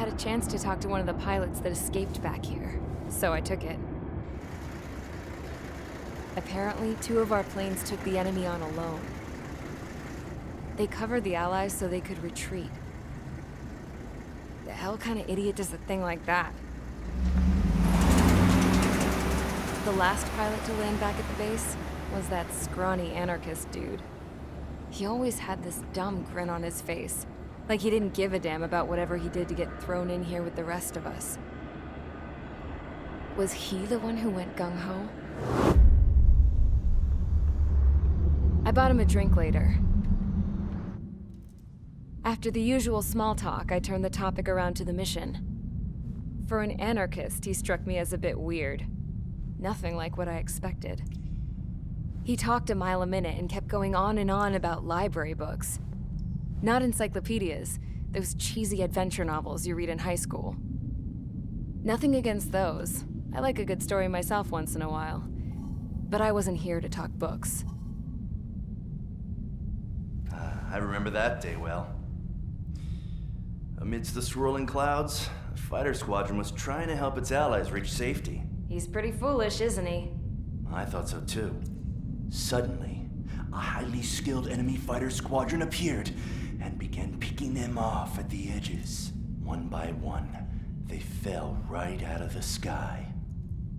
had a chance to talk to one of the pilots that escaped back here, so I took it. Apparently, 2 of our planes took the enemy on alone. They covered the Allies so they could retreat. The hell kind of idiot does a thing like that? The last pilot to land back at the base was that scrawny anarchist dude. He always had this dumb grin on his face, like he didn't give a damn about whatever he did to get thrown in here with the rest of us. Was he the one who went gung-ho? I bought him a drink later. After the usual small talk, I turned the topic around to the mission. For an anarchist, he struck me as a bit weird. Nothing like what I expected. He talked a mile a minute and kept going on and on about library books. Not encyclopedias, those cheesy adventure novels you read in high school. Nothing against those. I like a good story myself once in a while. But I wasn't here to talk books. I remember that day well. Amidst the swirling clouds, the fighter squadron was trying to help its allies reach safety. He's pretty foolish, isn't he? I thought so too. Suddenly, a highly skilled enemy fighter squadron appeared and began picking them off at the edges. One by one, they fell right out of the sky.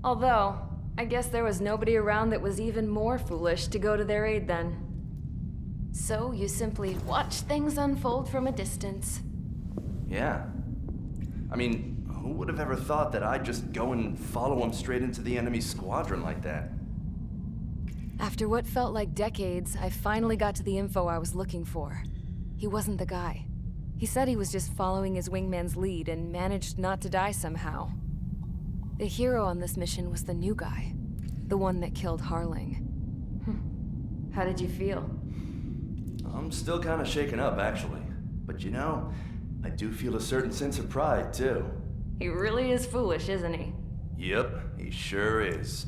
Although, I guess there was nobody around that was even more foolish to go to their aid then. So you simply watch things unfold from a distance. Yeah. I mean, who would have ever thought that I'd just go and follow him straight into the enemy squadron like that? After what felt like decades, I finally got to the info I was looking for. He wasn't the guy. He said he was just following his wingman's lead and managed not to die somehow. The hero on this mission was the new guy. The one that killed Harling. How did you feel? I'm still kind of shaken up, actually. But you know, I do feel a certain sense of pride, too. He really is foolish, isn't he? Yep, he sure is.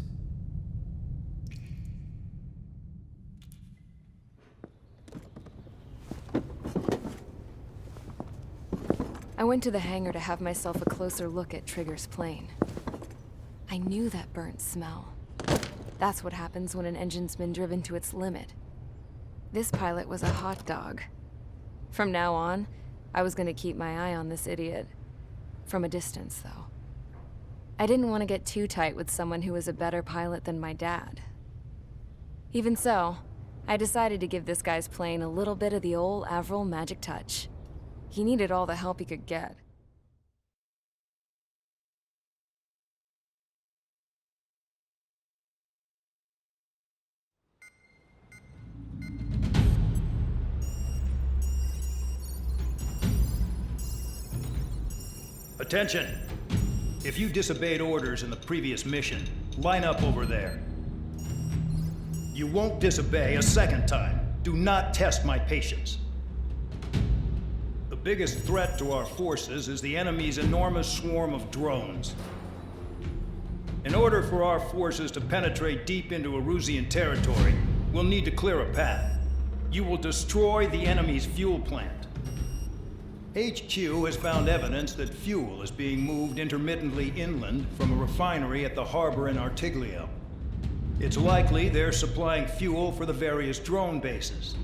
I went to the hangar to have myself a closer look at Trigger's plane. I knew that burnt smell. That's what happens when an engine's been driven to its limit. This pilot was a hot dog. From now on, I was gonna keep my eye on this idiot. From a distance, though. I didn't want to get too tight with someone who was a better pilot than my dad. Even so, I decided to give this guy's plane a little bit of the old Avril magic touch. He needed all the help he could get. Attention! If you disobeyed orders in the previous mission, line up over there. You won't disobey a second time. Do not test my patience. The biggest threat to our forces is the enemy's enormous swarm of drones. In order for our forces to penetrate deep into Erusian territory, we'll need to clear a path. You will destroy the enemy's fuel plant. HQ has found evidence that fuel is being moved intermittently inland from a refinery at the harbor in Artiglio. It's likely they're supplying fuel for the various drone bases.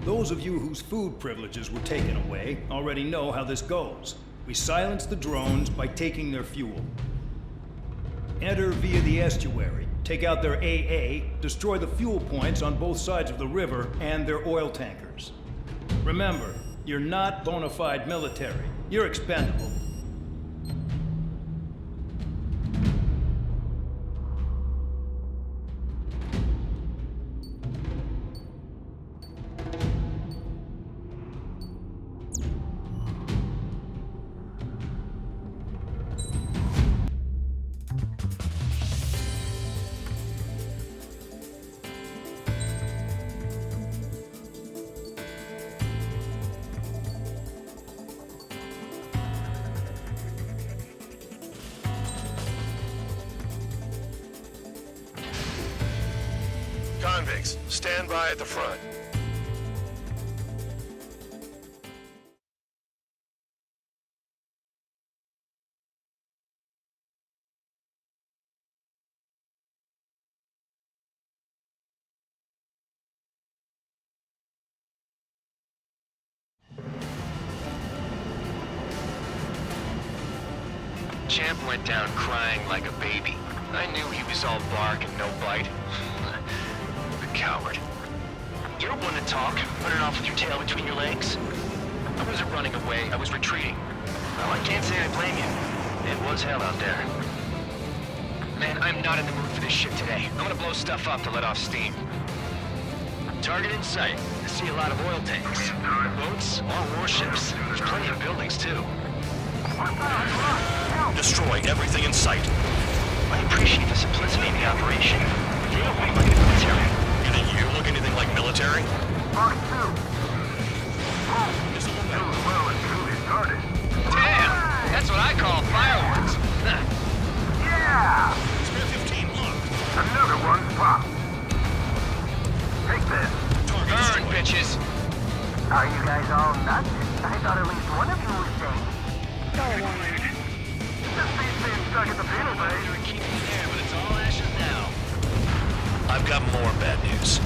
Those of you whose food privileges were taken away already know how this goes. We silence the drones by taking their fuel. Enter via the estuary, take out their AA, destroy the fuel points on both sides of the river and their oil tankers. Remember, you're not bona fide military. You're expendable. Convicts, stand by at the front. Champ went down crying like a baby. I knew he was all bark and no bite. The coward. You're one to talk, running off with your tail between your legs. I wasn't running away, I was retreating. Well, I can't say I blame you. It was hell out there. Man, I'm not in the mood for this shit today. I'm gonna blow stuff up to let off steam. Target in sight. I see a lot of oil tanks. Boats or warships. There's plenty of buildings, too. Destroy everything in sight. I appreciate the simplicity of the operation. They don't look like the military. You think you look anything like military? Damn! That's what I call fireworks. Yeah! Spare 15, look. Another one's popped. Take this. Target Burn, destroyed. bitches! Are you guys all nuts? I thought at least one of you was safe. Just be staying stuck at the penal bay. Keep me there, but it's all ashes now. I've got more bad news.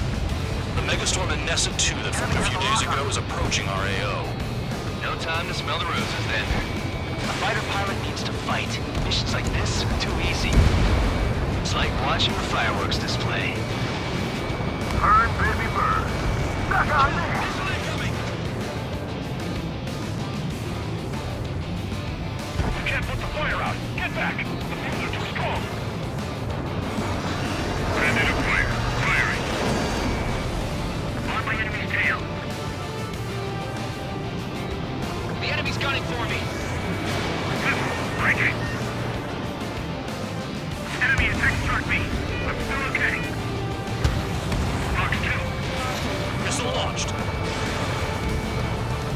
The megastorm in Nessa 2 that formed a few days ago is approaching our AO. No time to smell the roses, then. A fighter pilot needs to fight. Missions like this are too easy. It's like watching a fireworks display. Burn, baby, burn. Suck on this. You can't put the fire out. Get back. The fumes are too strong. Bandit acquired. Firing. On my enemy's tail. The enemy's gunning for me! Breaking. Enemy attack struck me. I'm still okay. Fox 2. Missile launched.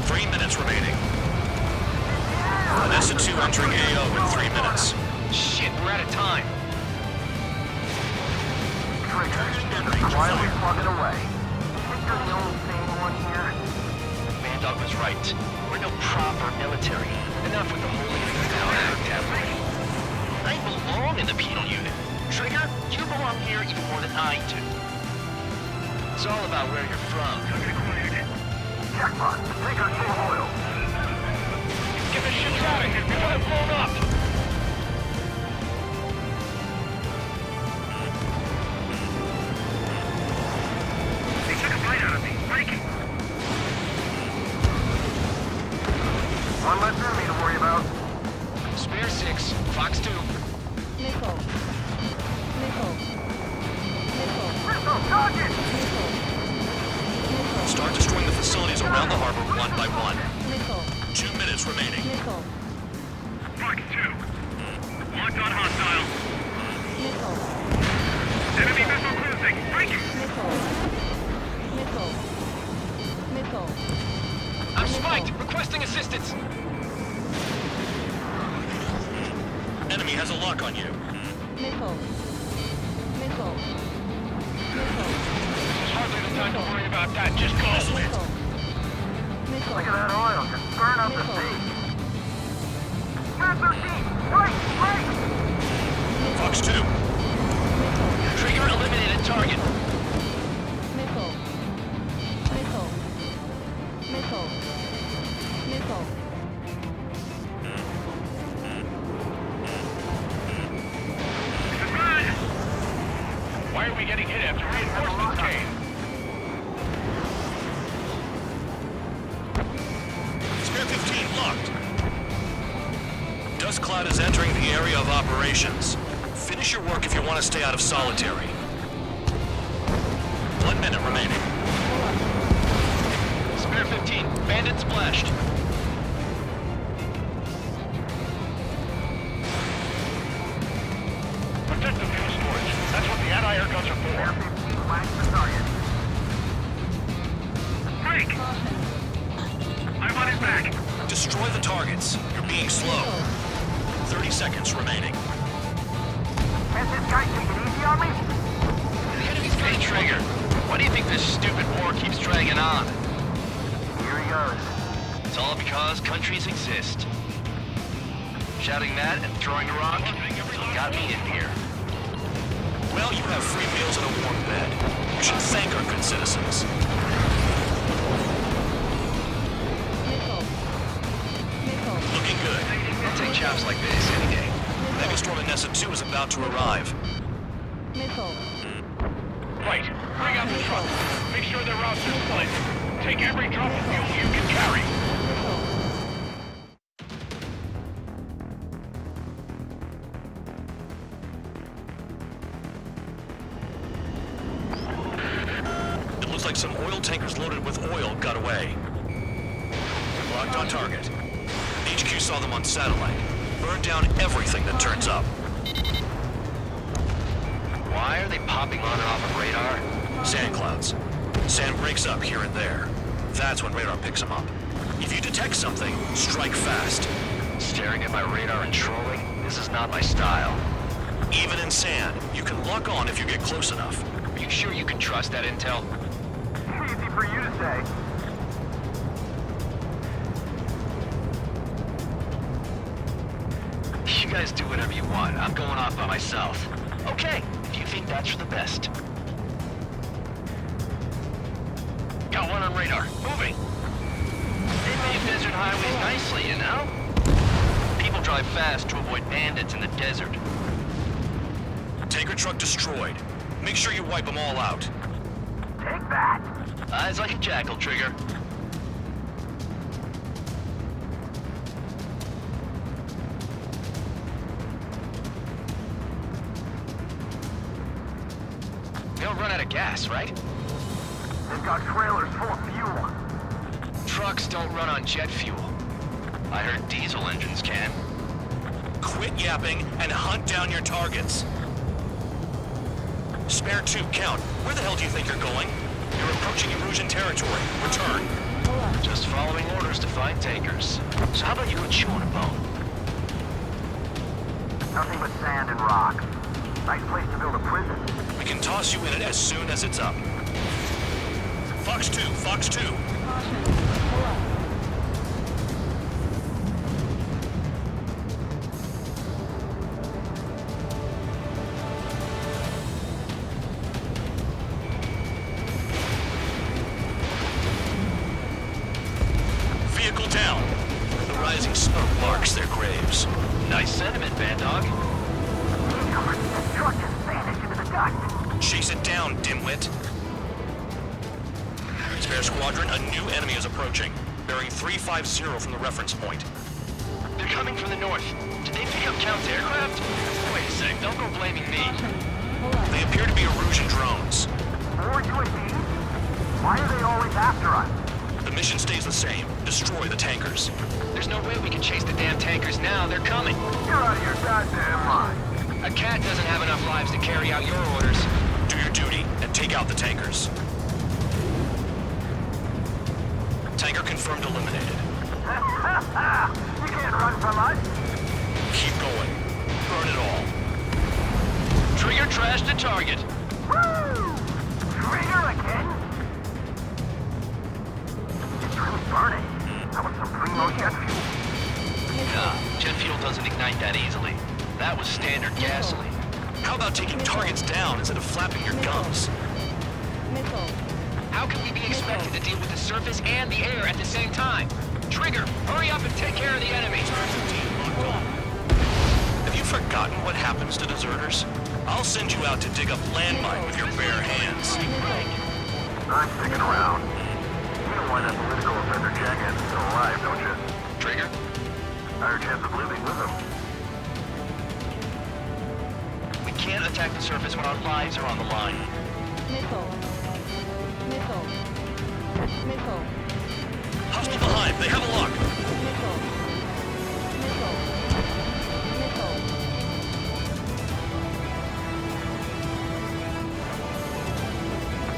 3 minutes remaining. Vanessa 2 entering AO in 3 minutes. Shit, we're out of time. Why are we plugging away? Think you're the only sane one here? Bandog was right. We're no proper military. Enough with the holy things now, devil. I belong in the penal unit. Trigger, you belong here even more than I do. It's all about where you're from. Jackpot. Take our full oil. Get the ships out of here before they're blown up! They took a bite out of me. Breaking. One less enemy to worry about. Spare 6, Fox 2. Nickel. Nickel. Nickel. Missile target! Nickel. Start destroying the facilities around the harbor one by one. Nickel. 2 minutes remaining. Nickel. Fox 2. Locked on hostile. Nickel. Enemy missile cruising. Breaking. Nickel. Nickel. Nickel. I'm spiked! Requesting assistance! Enemy has a lock on you. Nickel. Nickel. Nickel. There's hardly the time to worry about that. Just go! Nickel. Nickel. Look at that oil. Just burn up the sea. Man 13! Right! Right! Fox 2. Trigger eliminated target. Nickel. Nickel. Nickel. Nickel. Why are we getting hit after reinforcements came? Spare 15 locked. Dust Cloud is entering the area of operations. Finish your work if you want to stay out of solitary. 1 minute remaining. Spare 15. Bandit splashed. Protect the fuel storage. That's what the anti-air guns are for. Air 15 flanks the target. Break! I'm on his back. Destroy the targets. You're being slow. 30 seconds remaining. Has this guy taken easy on me? Hey, Trigger. Why do you think this stupid war keeps dragging on? Here he goes. It's all because countries exist. Shouting that and throwing a rock got me in here. Well, you have free meals and a warm bed. You should thank our good citizens. Nickel. Nickel. Looking good. I'll take chops like this any day. Megastorm Nessa 2 is about to arrive. Missile. Right. Bring out the truck. Make sure their routes are split. Take every drop of fuel you can carry. It looks like some oil tankers loaded with oil got away. Locked on target. HQ saw them on satellite. Burn down everything that turns up. Why are they popping on and off of radar? Sand clouds. Sand breaks up here and there. That's when radar picks them up. If you detect something, strike fast. Staring at my radar and trolling? This is not my style. Even in sand, you can lock on if you get close enough. Are you sure you can trust that intel? Easy for you to say. You guys do whatever you want. I'm going off by myself. Okay, if you think that's for the best. Got one on radar. Moving. They made desert highways nicely, you know? People drive fast to avoid bandits in the desert. Tanker truck destroyed. Make sure you wipe them all out. Take that. Eyes like a jackal, Trigger. They'll run out of gas, right? They've got trailers full of fuel. Trucks don't run on jet fuel. I heard diesel engines can. Quit yapping and hunt down your targets. Spare 2, count. Where the hell do you think you're going? You're approaching Erusian territory. Return. Just following orders to find tankers. So how about you go chew on a bone? Nothing but sand and rock. Nice place to build a prison. We can toss you in it as soon as it's up. Fox 2, Fox 2. Caution. Pull up. Vehicle down. The rising smoke marks their graves. Nice sentiment, Bad Dog. The truck just vanished into the dust. Chase it down, dimwit. Spare squadron, a new enemy is approaching. Bearing 350 from the reference point. They're coming from the north. Did they pick up Count's aircraft? Wait a sec, don't go blaming me. Pull up. They appear to be Erusian drones. More UAVs? Why are they always after us? The mission stays the same. Destroy the tankers. There's no way we can chase the damn tankers now. They're coming. You're out of your goddamn mind. A cat doesn't have enough lives to carry out your orders. Do your duty and take out the tankers. Tanker confirmed eliminated. You can't run from us. Keep going. Burn it all. Trigger trash to target. Woo! Trigger again? It's really burning. That was some primo jet fuel. Nah, jet fuel doesn't ignite that easily. That was standard gasoline. How about taking targets down instead of flapping your gums? Missile. How can we be expected to deal with the surface and the air at the same time? Trigger, hurry up and take care of the enemy. Have you forgotten what happens to deserters? I'll send you out to dig up landmine with your bare hands. I'm sticking around. You know why that political offender jackass is still alive, don't you? Trigger, Higher chance of living with him. we can't attack the surface when our lives are on the line. Missile. Missile. Missile. Hostile behind. They have a lock. Missile. Missile. Missile.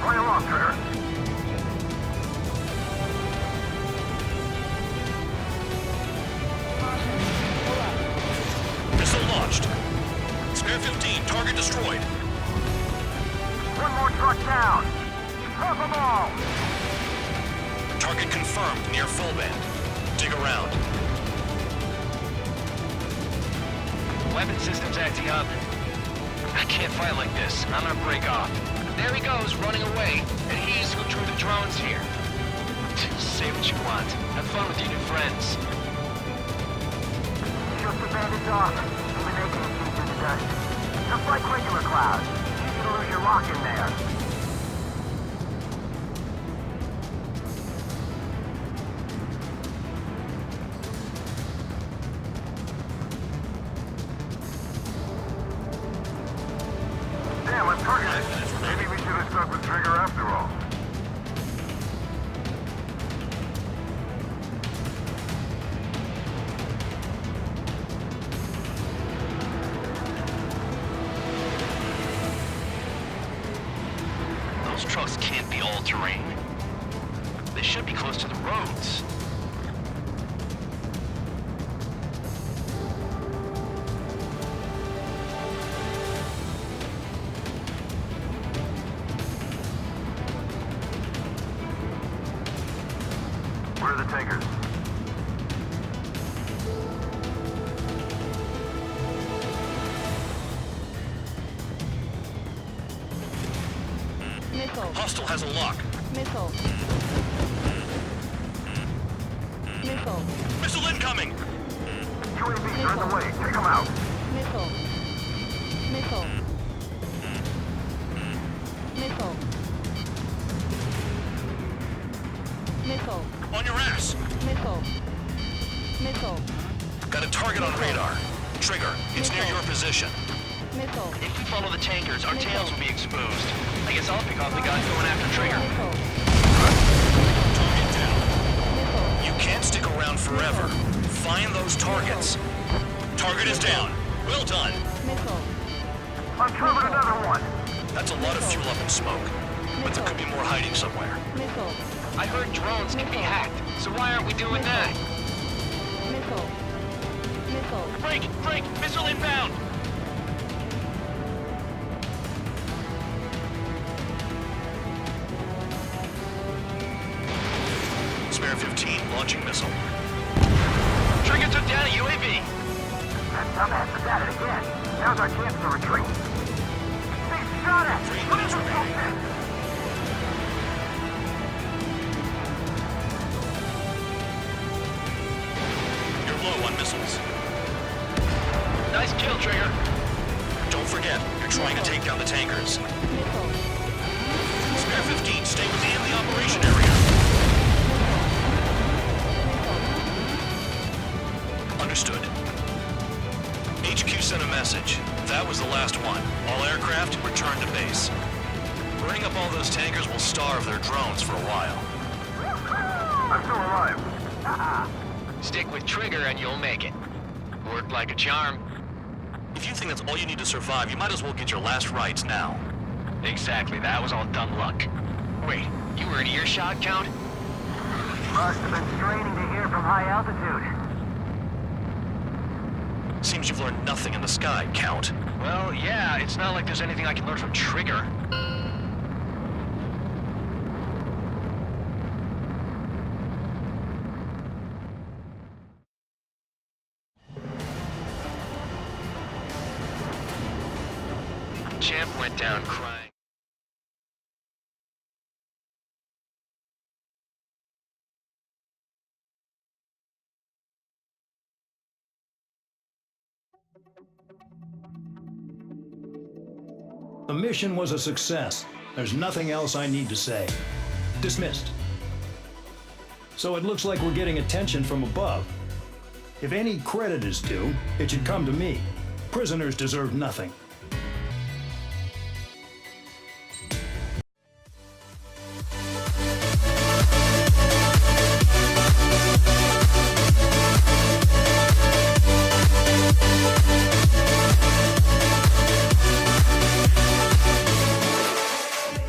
Play along, Trigger. Caution. Pull up. Missile launched. Spare 15. Target destroyed. One more truck down. Half them all. Target confirmed near full band. Dig around. Weapon systems acting up. I can't fight like this. I'm gonna break off. There he goes, running away. And he's who drew the drones here. Say what you want. Have fun with your new friends. Just abandoned Find a dock. Eliminate it through the dust. Just like regular clouds. Easy to lose your lock in there. Damn, I'm targeted. Maybe we should have stuck with Trigger after all. Those trucks can't be all-terrain. They should be close to the roads. Where are the tankers? Missile. Hostile has a lock. Missile. Missile. Missile incoming! UAVs are on the way. Take them out. Missile. Missile. Missile. Missile. On your ass! Missile. Missile. Got a target on radar. Trigger, it's near your position. Missile. If we follow the tankers, our tails will be exposed. I guess I'll pick off the guys going after Trigger. Missile. Target down. Missile. You can't stick around forever. Find those targets. Target is down. Well done. Missile. Uncovered another one. That's a lot of fuel up in smoke. But there could be more hiding somewhere. Missile. I heard drones can be hacked, so why aren't we doing that? Missile. Missile. Break! Missile inbound! Spare 15, launching missile. Trigger took down a UAV. That dumbass is at it again. Now's our chance to retreat. They shot at! 3 What minutes is remaining. You're low on missiles. Nice kill, Trigger. Don't forget, you're trying to take down the tankers. Missile. Spare 15, stay within the operation area. Understood. HQ sent a message. That was the last one. All aircraft, return to base. Burning up all those tankers will starve their drones for a while. I'm still alive. Stick with Trigger and you'll make it. Worked like a charm. If you think that's all you need to survive, you might as well get your last rites now. Exactly, that was all dumb luck. Wait, you were in earshot, Count? Must have been straining to hear from high altitude. Seems you've learned nothing in the sky, Count. Well, yeah, it's not like there's anything I can learn from Trigger. Champ went down crying. The mission was a success. There's nothing else I need to say. Dismissed. So it looks like we're getting attention from above. If any credit is due, it should come to me. Prisoners deserve nothing.